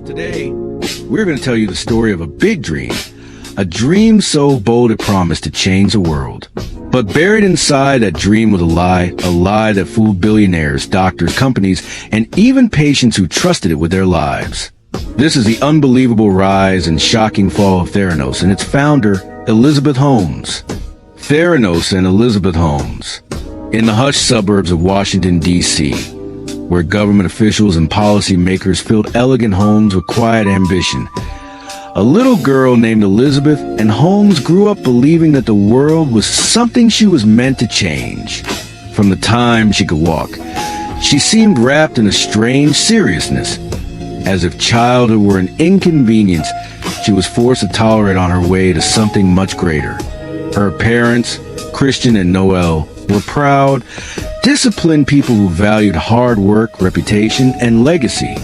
Today, we're going to tell you the story of a big dream. A dream so bold it promised to change the world. But buried inside that dream was a lie that fooled billionaires, doctors, companies, and even patients who trusted it with their lives. This is the unbelievable rise and shocking fall of Theranos and its founder, Elizabeth Holmes. Theranos and Elizabeth Holmes. In the hushed suburbs of Washington, D.C., where government officials and policymakers filled elegant homes with quiet ambition, a little girl named Elizabeth and Holmes grew up believing that the world was something she was meant to change. From the time she could walk, she seemed wrapped in a strange seriousness. As if childhood were an inconvenience she was forced to tolerate on her way to something much greater. Her parents, Christian and Noel, were proud, disciplined people who valued hard work, reputation, and legacy.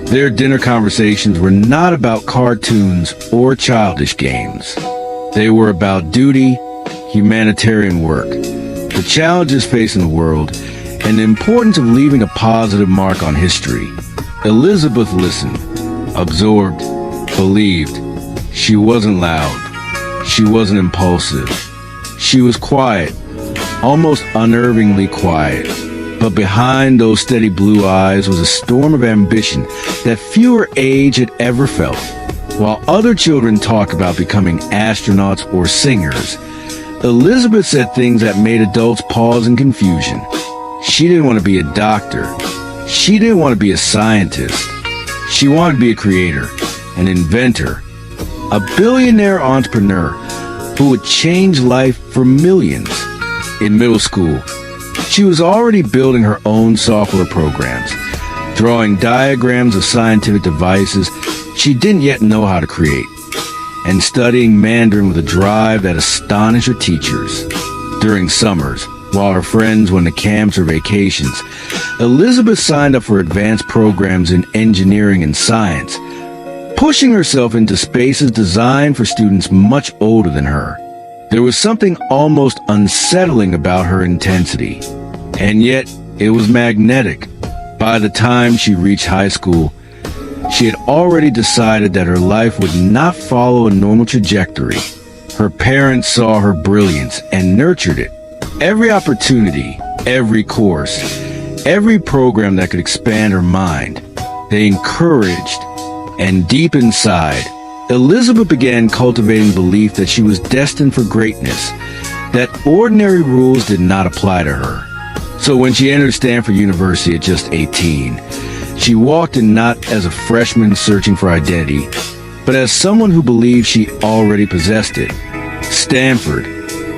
Their dinner conversations were not about cartoons or childish games. They were about duty, humanitarian work, the challenges facing the world, and the importance of leaving a positive mark on history. Elizabeth listened, absorbed, believed. She wasn't loud. She wasn't impulsive. She was quiet, almost unnervingly quiet. But behind those steady blue eyes was a storm of ambition that few her age had ever felt. While other children talk about becoming astronauts or singers, Elizabeth said things that made adults pause in confusion. She didn't want to be a doctor. She didn't want to be a scientist. She wanted to be a creator, an inventor, a billionaire entrepreneur who would change life for millions. In middle school, she was already building her own software programs, drawing diagrams of scientific devices she didn't yet know how to create, and studying Mandarin with a drive that astonished her teachers. During summers, while her friends went to camps or vacations, Elizabeth signed up for advanced programs in engineering and science, pushing herself into spaces designed for students much older than her. There was something almost unsettling about her intensity, and yet it was magnetic. By the time she reached high school, she had already decided that her life would not follow a normal trajectory. Her parents saw her brilliance and nurtured it. Every opportunity, every course, every program that could expand her mind, they encouraged. And deep inside, Elizabeth began cultivating the belief that she was destined for greatness, that ordinary rules did not apply to her. So when she entered Stanford University at just 18, she walked in not as a freshman searching for identity, but as someone who believed she already possessed it. Stanford,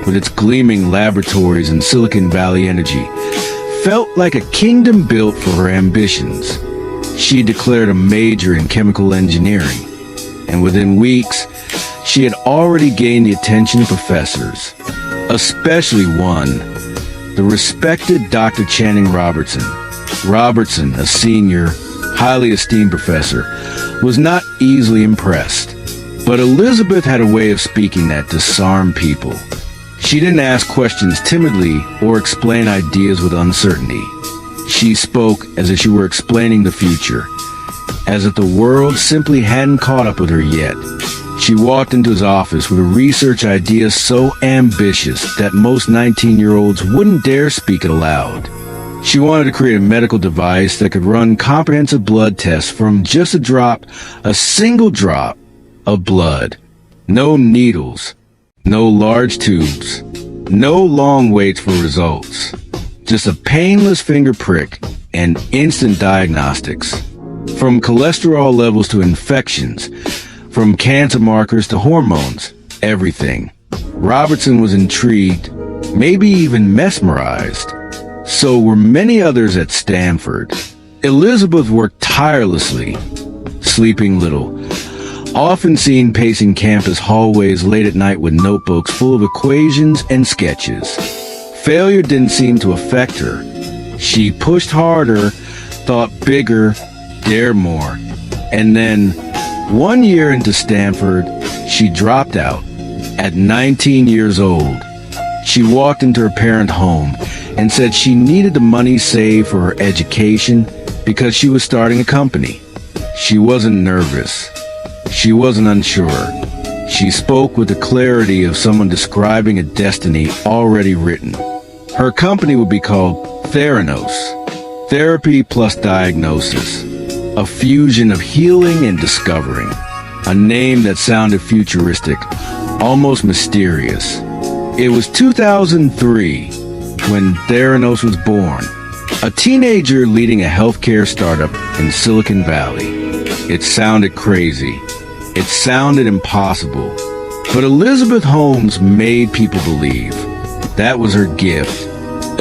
with its gleaming laboratories and Silicon Valley energy, felt like a kingdom built for her ambitions. She declared a major in chemical engineering, and within weeks, she had already gained the attention of professors, especially one, the respected Dr. Channing Robertson. Robertson, a senior, highly esteemed professor, was not easily impressed, but Elizabeth had a way of speaking that disarmed people. She didn't ask questions timidly or explain ideas with uncertainty. She spoke as if she were explaining the future, as if the world simply hadn't caught up with her yet. She walked into his office with a research idea so ambitious that most 19-year-olds wouldn't dare speak it aloud. She wanted to create a medical device that could run comprehensive blood tests from just a single drop of blood. No needles, no large tubes, no long waits for results. Just a painless finger prick and instant diagnostics. From cholesterol levels to infections, from cancer markers to hormones, everything. Robertson was intrigued, maybe even mesmerized. So were many others at Stanford. Elizabeth worked tirelessly, sleeping little, often seen pacing campus hallways late at night with notebooks full of equations and sketches. Failure didn't seem to affect her. She pushed harder, thought bigger, dared more. And then, 1 year into Stanford, she dropped out. At 19 years old, she walked into her parent home and said she needed the money saved for her education because she was starting a company. She wasn't nervous. She wasn't unsure. She spoke with the clarity of someone describing a destiny already written. Her company would be called Theranos, Therapy plus Diagnosis, a fusion of healing and discovering, a name that sounded futuristic, almost mysterious. It was 2003 when Theranos was born, a teenager leading a healthcare startup in Silicon Valley. It sounded crazy. It sounded impossible. But Elizabeth Holmes made people believe. That was her gift.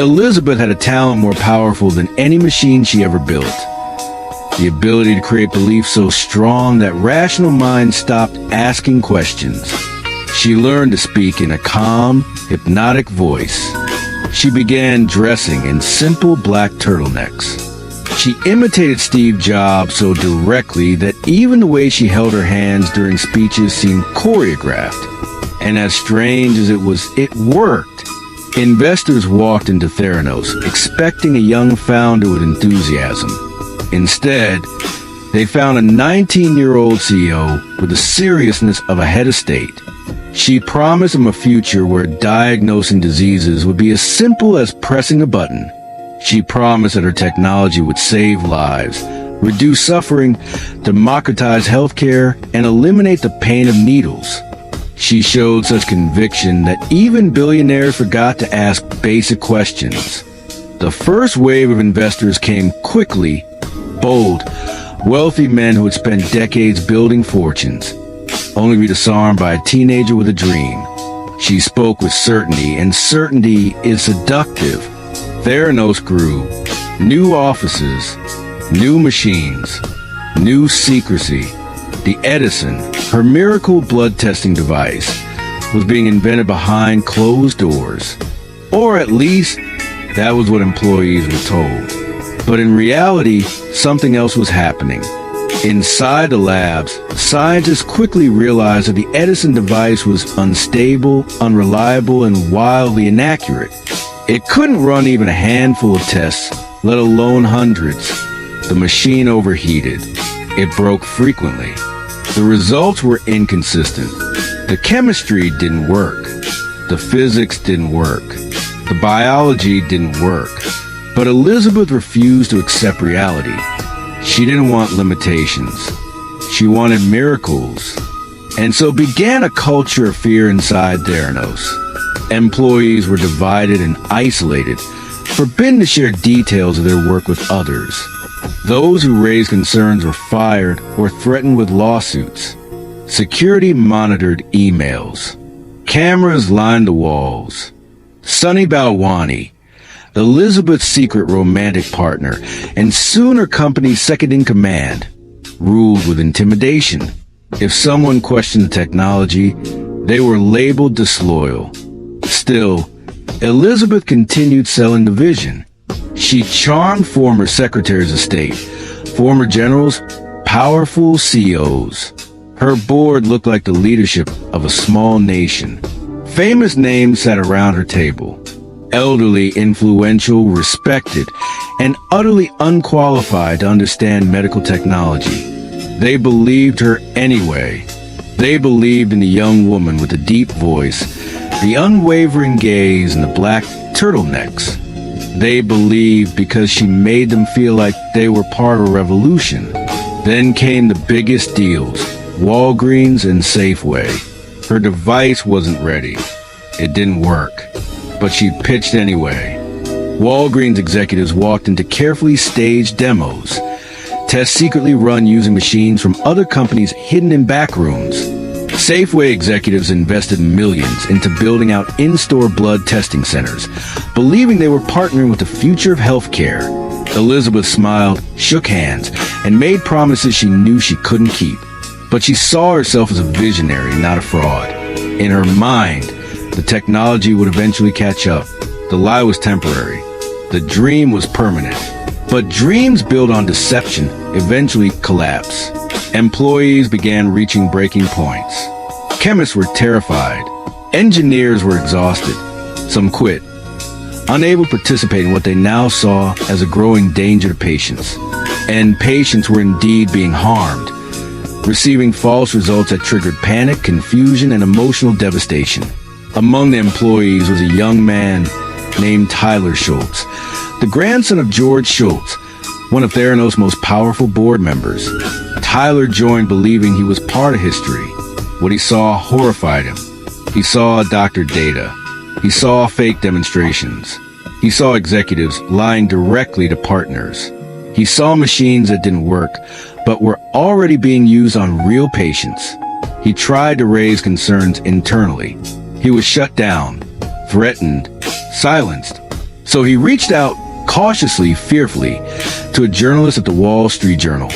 Elizabeth had a talent more powerful than any machine she ever built. The ability to create belief so strong that rational minds stopped asking questions. She learned to speak in a calm, hypnotic voice. She began dressing in simple black turtlenecks. She imitated Steve Jobs so directly that even the way she held her hands during speeches seemed choreographed. And as strange as it was, it worked. Investors walked into Theranos expecting a young founder with enthusiasm. Instead, they found a 19-year-old CEO with the seriousness of a head of state. She promised him a future where diagnosing diseases would be as simple as pressing a button. She promised that her technology would save lives, reduce suffering, democratize healthcare, and eliminate the pain of needles. She showed such conviction that even billionaires forgot to ask basic questions. The first wave of investors came quickly, bold, wealthy men who had spent decades building fortunes, only to be disarmed by a teenager with a dream. She spoke with certainty, and certainty is seductive. Theranos grew. New offices, new machines, new secrecy. The Edison, her miracle blood testing device, was being invented behind closed doors. Or at least, that was what employees were told. But in reality, something else was happening. Inside the labs, scientists quickly realized that the Edison device was unstable, unreliable, and wildly inaccurate. It couldn't run even a handful of tests, let alone hundreds. The machine overheated. It broke frequently. The results were inconsistent. The chemistry didn't work. The physics didn't work. The biology didn't work. But Elizabeth refused to accept reality. She didn't want limitations. She wanted miracles. And so began a culture of fear inside Theranos. Employees were divided and isolated, forbidden to share details of their work with others. Those who raised concerns were fired or threatened with lawsuits. Security monitored emails. Cameras lined the walls. Sunny Balwani, Elizabeth's secret romantic partner, and soon her company's second-in-command, ruled with intimidation. If someone questioned the technology, they were labeled disloyal. Still, Elizabeth continued selling the vision. She charmed former secretaries of state, former generals, powerful CEOs. Her board looked like the leadership of a small nation. Famous names sat around her table. Elderly, influential, respected, and utterly unqualified to understand medical technology. They believed her anyway. They believed in the young woman with the deep voice, the unwavering gaze, and the black turtlenecks. They believed because she made them feel like they were part of a revolution. Then came the biggest deals, Walgreens and Safeway. Her device wasn't ready. It didn't work. But she pitched anyway. Walgreens executives walked into carefully staged demos, tests secretly run using machines from other companies hidden in back rooms. Safeway executives invested millions into building out in-store blood testing centers, believing they were partnering with the future of healthcare. Elizabeth smiled, shook hands, and made promises she knew she couldn't keep. But she saw herself as a visionary, not a fraud. In her mind, the technology would eventually catch up. The lie was temporary. The dream was permanent. But dreams built on deception eventually collapse. Employees began reaching breaking points. Chemists were terrified. Engineers were exhausted. Some quit, unable to participate in what they now saw as a growing danger to patients. and patients were indeed being harmed, receiving false results that triggered panic, confusion, and emotional devastation. Among the employees was a young man named Tyler Schultz, the grandson of George Schultz, one of Theranos' most powerful board members. Tyler joined believing he was part of history. What he saw horrified him. He saw doctored data. He saw fake demonstrations. He saw executives lying directly to partners. He saw machines that didn't work, but were already being used on real patients. He tried to raise concerns internally. He was shut down, threatened, silenced. So he reached out cautiously, fearfully, to a journalist at the Wall Street Journal,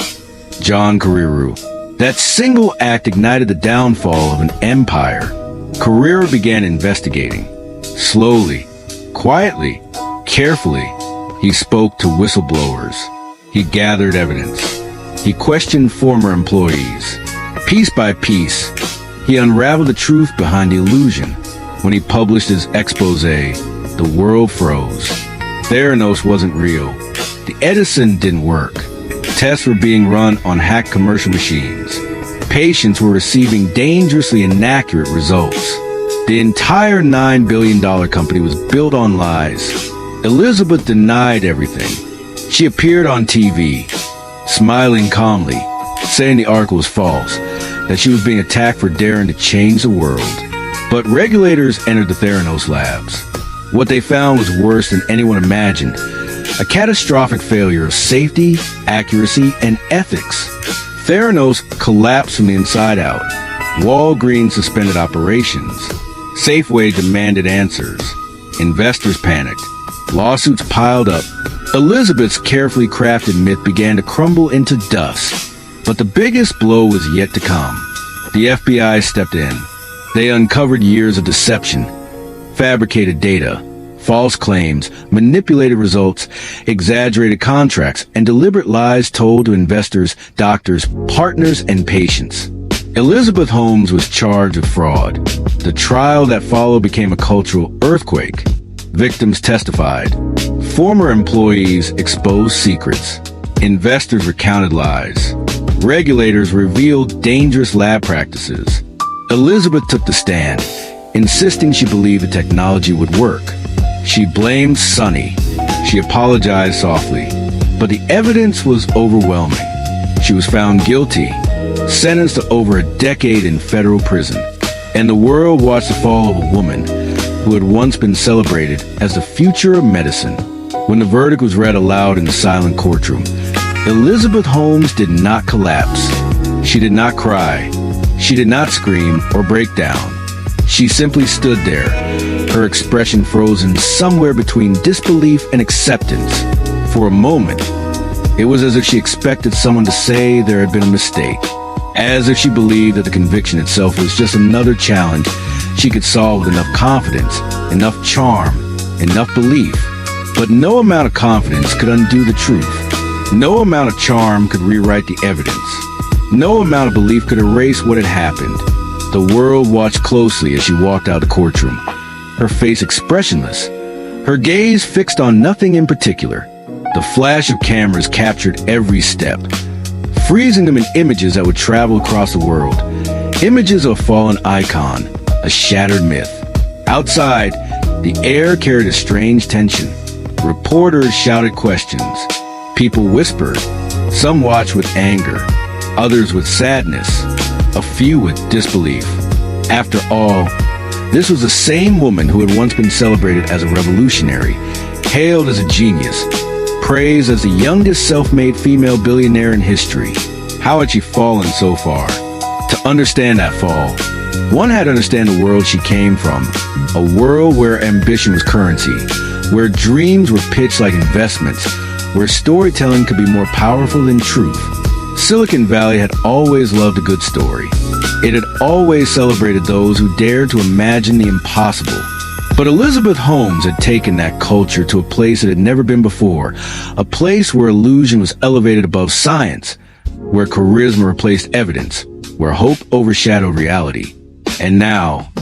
John Carreyrou. That single act ignited the downfall of an empire. Carreyrou began investigating. Slowly, quietly, carefully, he spoke to whistleblowers. He gathered evidence. He questioned former employees. Piece by piece, he unraveled the truth behind the illusion. When he published his expose, the world froze. Theranos wasn't real. The Edison didn't work. Tests were being run on hacked commercial machines. Patients were receiving dangerously inaccurate results. The entire $9 billion company was built on lies. Elizabeth denied everything. She appeared on TV, smiling calmly, saying the article was false, that she was being attacked for daring to change the world. But regulators entered the Theranos labs. What they found was worse than anyone imagined. A catastrophic failure of safety, accuracy, and ethics. Theranos collapsed from the inside out. Walgreens suspended operations. Safeway demanded answers. Investors panicked. Lawsuits piled up. Elizabeth's carefully crafted myth began to crumble into dust. But the biggest blow was yet to come. The FBI stepped in. They uncovered years of deception, fabricated data, false claims, manipulated results, exaggerated contracts, and deliberate lies told to investors, doctors, partners, and patients. Elizabeth Holmes was charged with fraud. The trial that followed became a cultural earthquake. Victims testified. Former employees exposed secrets. Investors recounted lies. Regulators revealed dangerous lab practices. Elizabeth took the stand, insisting she believed the technology would work. She blamed Sonny. She apologized softly. But the evidence was overwhelming. She was found guilty, sentenced to over a decade in federal prison. And the world watched the fall of a woman who had once been celebrated as the future of medicine. When the verdict was read aloud in the silent courtroom, Elizabeth Holmes did not collapse. She did not cry. She did not scream or break down. She simply stood there, her expression frozen somewhere between disbelief and acceptance. For a moment, it was as if she expected someone to say there had been a mistake, as if she believed that the conviction itself was just another challenge she could solve with enough confidence, enough charm, enough belief. But no amount of confidence could undo the truth. No amount of charm could rewrite the evidence. No amount of belief could erase what had happened. The world watched closely as she walked out of the courtroom, her face expressionless, her gaze fixed on nothing in particular. The flash of cameras captured every step, freezing them in images that would travel across the world. Images of a fallen icon, a shattered myth. Outside, the air carried a strange tension. Reporters shouted questions. People whispered. Some watched with anger, others with sadness, a few with disbelief. After all, this was the same woman who had once been celebrated as a revolutionary, hailed as a genius, praised as the youngest self-made female billionaire in history. How had she fallen so far? To understand that fall, one had to understand the world she came from, a world where ambition was currency, where dreams were pitched like investments, where storytelling could be more powerful than truth. Silicon Valley had always loved a good story. It had always celebrated those who dared to imagine the impossible. But Elizabeth Holmes had taken that culture to a place it had never been before, a place where illusion was elevated above science, where charisma replaced evidence, where hope overshadowed reality. And now,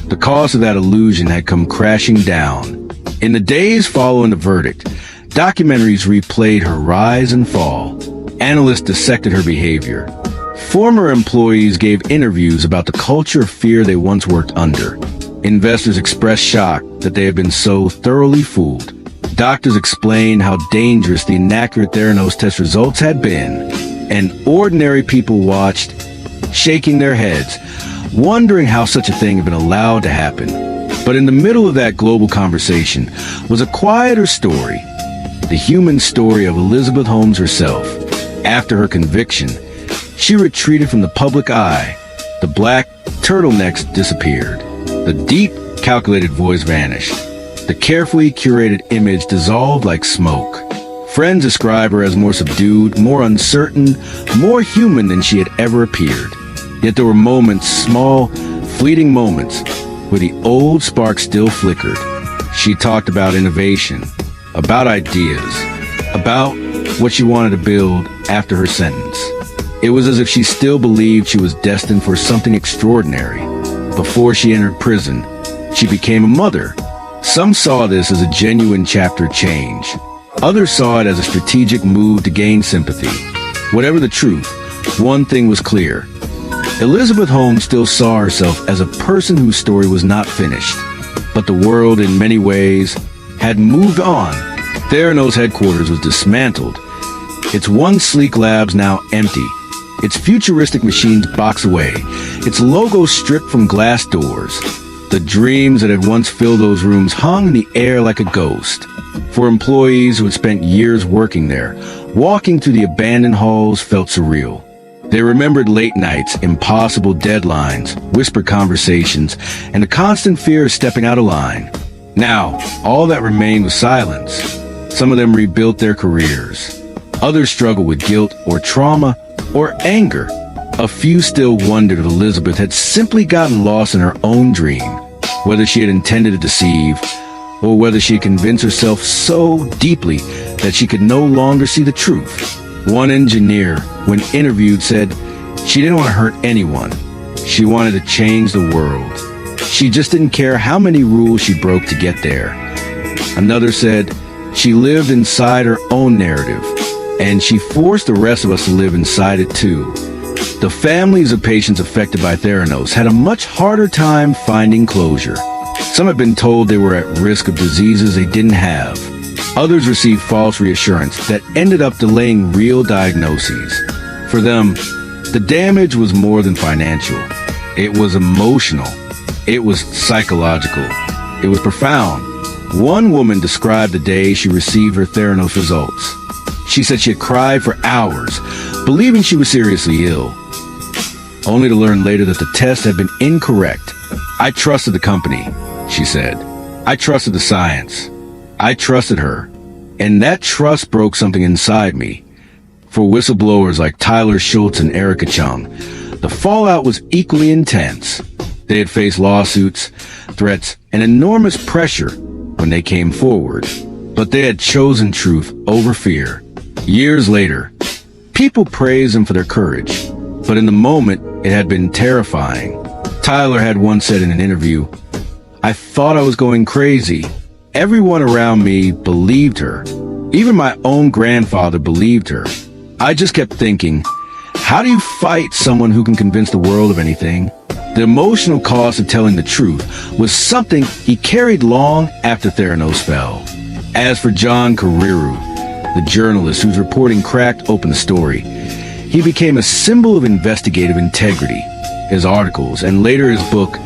the cost of that illusion had come crashing down. In the days following the verdict, documentaries replayed her rise and fall. Analysts dissected her behavior. Former employees gave interviews about the culture of fear they once worked under. Investors expressed shock that they had been so thoroughly fooled. Doctors explained how dangerous the inaccurate Theranos test results had been. And ordinary people watched, shaking their heads, wondering how such a thing had been allowed to happen. But in the middle of that global conversation was a quieter story, the human story of Elizabeth Holmes herself. After her conviction, she retreated from the public eye. The black turtlenecks disappeared. The deep, calculated voice vanished. The carefully curated image dissolved like smoke. Friends describe her as more subdued, more uncertain, more human than she had ever appeared. Yet there were moments, small, fleeting moments, where the old spark still flickered. She talked about innovation, about ideas, about what she wanted to build after her sentence. It was as if she still believed she was destined for something extraordinary. Before she entered prison, she became a mother. Some saw this as a genuine chapter change. Others saw it as a strategic move to gain sympathy. Whatever the truth, one thing was clear. Elizabeth Holmes still saw herself as a person whose story was not finished. But the world, in many ways, had moved on. Theranos headquarters was dismantled. Its once sleek labs now empty. Its futuristic machines boxed away. Its logo stripped from glass doors. The dreams that had once filled those rooms hung in the air like a ghost. For employees who had spent years working there, walking through the abandoned halls felt surreal. They remembered late nights, impossible deadlines, whispered conversations, and the constant fear of stepping out of line. Now, all that remained was silence. Some of them rebuilt their careers. Others struggled with guilt or trauma or anger. A few still wondered if Elizabeth had simply gotten lost in her own dream, whether she had intended to deceive, or whether she had convinced herself so deeply that she could no longer see the truth. One engineer, when interviewed, said she didn't want to hurt anyone. She wanted to change the world. She just didn't care how many rules she broke to get there. Another said she lived inside her own narrative, and she forced the rest of us to live inside it too. The families of patients affected by Theranos had a much harder time finding closure. Some had been told they were at risk of diseases they didn't have. Others received false reassurance that ended up delaying real diagnoses. For them, the damage was more than financial. It was emotional. It was psychological. It was profound. One woman described the day she received her Theranos results. She said she had cried for hours, believing she was seriously ill, only to learn later that the test had been incorrect. I trusted the company, she said. I trusted the science. I trusted her. And that trust broke something inside me. For whistleblowers like Tyler Schultz and Erica Chung, the fallout was equally intense. They had faced lawsuits, threats, and enormous pressure when they came forward. But they had chosen truth over fear. Years later, people praised them for their courage. But in the moment, it had been terrifying. Tyler had once said in an interview, "I thought I was going crazy. Everyone around me believed her. Even my own grandfather believed her. I just kept thinking, how do you fight someone who can convince the world of anything?" The emotional cost of telling the truth was something he carried long after Theranos fell. As for John Carreyrou, the journalist whose reporting cracked open the story, he became a symbol of investigative integrity. His articles, and later his book,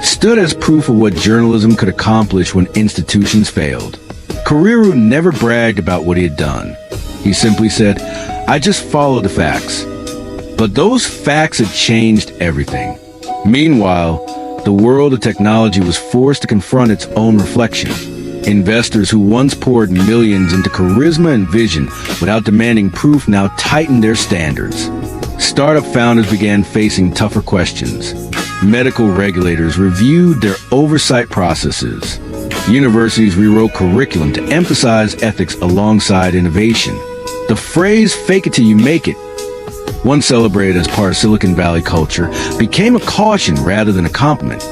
stood as proof of what journalism could accomplish when institutions failed. Carreyrou never bragged about what he had done. He simply said, "I just followed the facts." But those facts had changed everything. Meanwhile, the world of technology was forced to confront its own reflection. Investors who once poured millions into charisma and vision without demanding proof now tightened their standards. Startup founders began facing tougher questions. Medical regulators reviewed their oversight processes. Universities rewrote curriculum to emphasize ethics alongside innovation. The phrase "fake it till you make it," once celebrated as part of Silicon Valley culture, became a caution rather than a compliment.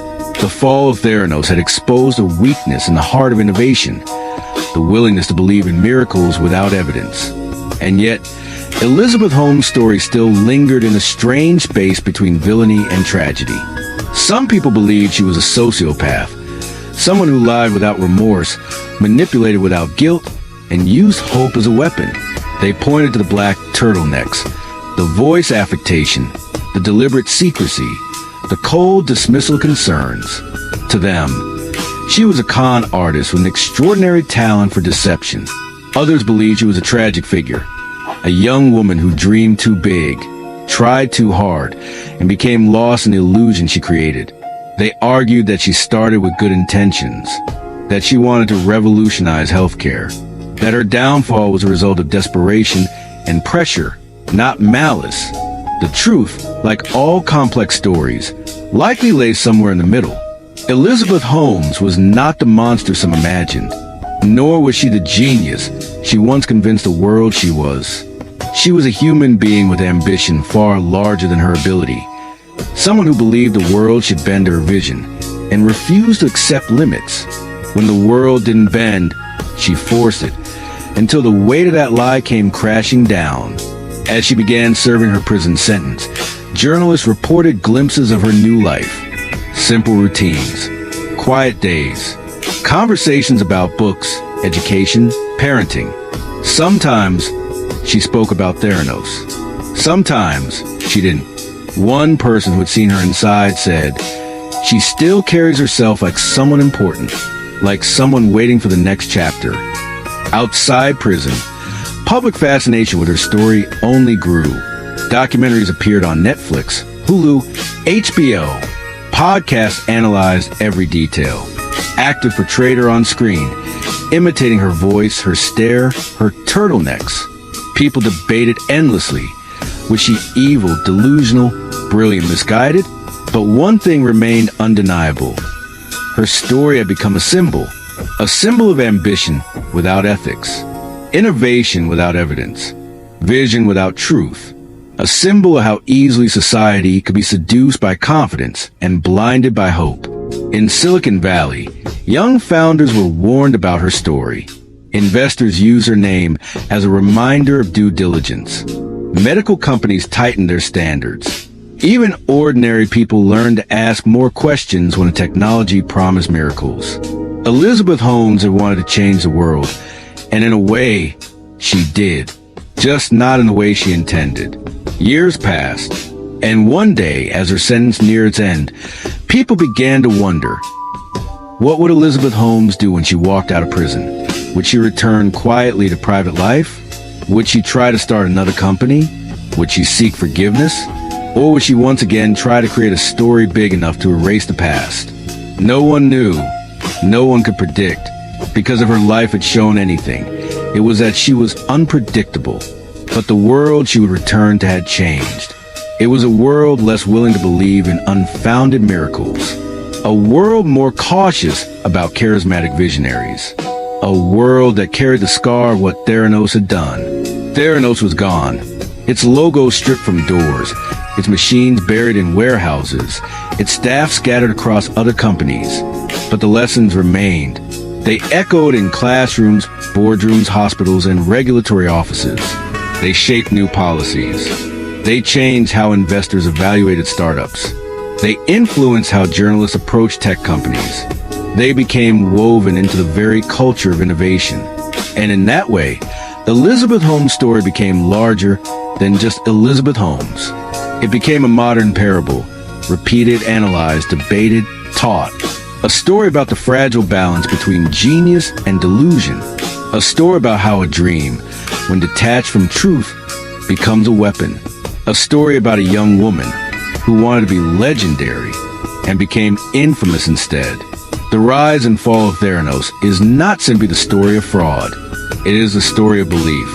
The fall of Theranos had exposed a weakness in the heart of innovation, the willingness to believe in miracles without evidence. And yet, Elizabeth Holmes' story still lingered in a strange space between villainy and tragedy. Some people believed she was a sociopath, someone who lied without remorse, manipulated without guilt, and used hope as a weapon. They pointed to the black turtlenecks, the voice affectation, the deliberate secrecy, the cold dismissal concerns. To them, she was a con artist with an extraordinary talent for deception. Others believed she was a tragic figure, a young woman who dreamed too big, tried too hard, and became lost in the illusion she created. They argued that she started with good intentions, that she wanted to revolutionize healthcare, that her downfall was a result of desperation and pressure, not malice. The truth, like all complex stories, likely lay somewhere in the middle. Elizabeth Holmes was not the monster some imagined, nor was she the genius she once convinced the world she was. She was a human being with ambition far larger than her ability, someone who believed the world should bend to her vision and refused to accept limits. When the world didn't bend, she forced it, until the weight of that lie came crashing down. As she began serving her prison sentence, journalists reported glimpses of her new life. Simple routines, quiet days, conversations about books, education, parenting. Sometimes she spoke about Theranos. Sometimes she didn't. One person who had seen her inside said, "She still carries herself like someone important, like someone waiting for the next chapter." Outside prison, public fascination with her story only grew. Documentaries appeared on Netflix, Hulu, HBO. Podcasts analyzed every detail. Actors portrayed her on screen, imitating her voice, her stare, her turtlenecks. People debated endlessly. Was she evil, delusional, brilliant, misguided? But one thing remained undeniable. Her story had become a symbol of ambition without ethics, innovation without evidence, vision without truth, a symbol of how easily society could be seduced by confidence and blinded by hope. In Silicon Valley, young founders were warned about her story. Investors used her name as a reminder of due diligence. Medical companies tightened their standards. Even ordinary people learned to ask more questions when technology promised miracles. Elizabeth Holmes had wanted to change the world, and in a way, she did. Just not in the way she intended. Years passed, and one day, as her sentence neared its end, people began to wonder, what would Elizabeth Holmes do when she walked out of prison? Would she return quietly to private life? Would she try to start another company? Would she seek forgiveness? Or would she once again try to create a story big enough to erase the past? No one knew. No one could predict. Because if her life had shown anything, it was that she was unpredictable. But the world she would return to had changed. It was a world less willing to believe in unfounded miracles. A world more cautious about charismatic visionaries. A world that carried the scar of what Theranos had done. Theranos was gone. Its logo stripped from doors. Its machines buried in warehouses. Its staff scattered across other companies. But the lessons remained. They echoed in classrooms, boardrooms, hospitals, and regulatory offices. They shaped new policies. They changed how investors evaluated startups. They influenced how journalists approached tech companies. They became woven into the very culture of innovation. And in that way, Elizabeth Holmes' story became larger than just Elizabeth Holmes. It became a modern parable, repeated, analyzed, debated, taught. A story about the fragile balance between genius and delusion. A story about how a dream, when detached from truth, becomes a weapon. A story about a young woman who wanted to be legendary and became infamous instead. The rise and fall of Theranos is not simply the story of fraud. It is the story of belief.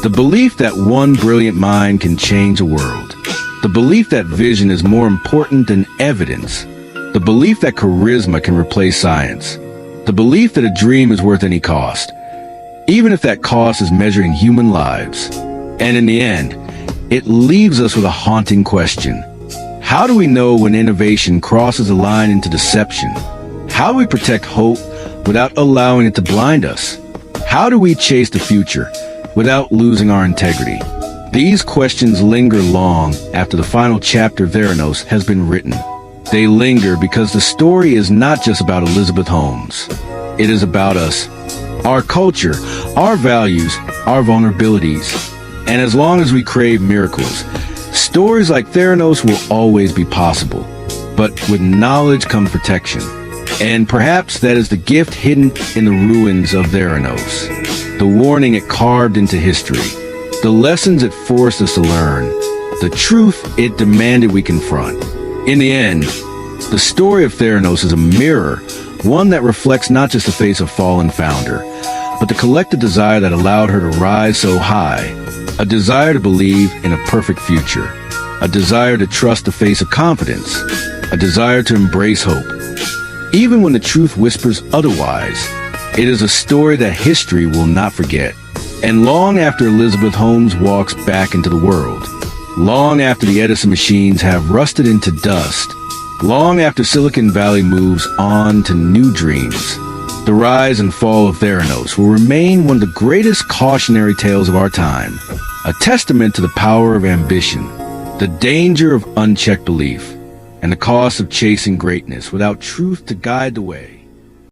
The belief that one brilliant mind can change a world. The belief that vision is more important than evidence. The belief that charisma can replace science. The belief that a dream is worth any cost, even if that cost is measuring human lives. And in the end, it leaves us with a haunting question. How do we know when innovation crosses a line into deception? How do we protect hope without allowing it to blind us? How do we chase the future without losing our integrity? These questions linger long after the final chapter of Theranos has been written. They linger because the story is not just about Elizabeth Holmes. It is about us, our culture, our values, our vulnerabilities. And as long as we crave miracles, stories like Theranos will always be possible. But with knowledge comes protection. And perhaps that is the gift hidden in the ruins of Theranos. The warning it carved into history. The lessons it forced us to learn. The truth it demanded we confront. In the end, the story of Theranos is a mirror, one that reflects not just the face of fallen founder, but the collective desire that allowed her to rise so high. A desire to believe in a perfect future. A desire to trust the face of confidence. A desire to embrace hope. Even when the truth whispers otherwise, it is a story that history will not forget. And long after Elizabeth Holmes walks back into the world, long after the Edison machines have rusted into dust, long after Silicon Valley moves on to new dreams, the rise and fall of Theranos will remain one of the greatest cautionary tales of our time, a testament to the power of ambition, the danger of unchecked belief, and the cost of chasing greatness without truth to guide the way.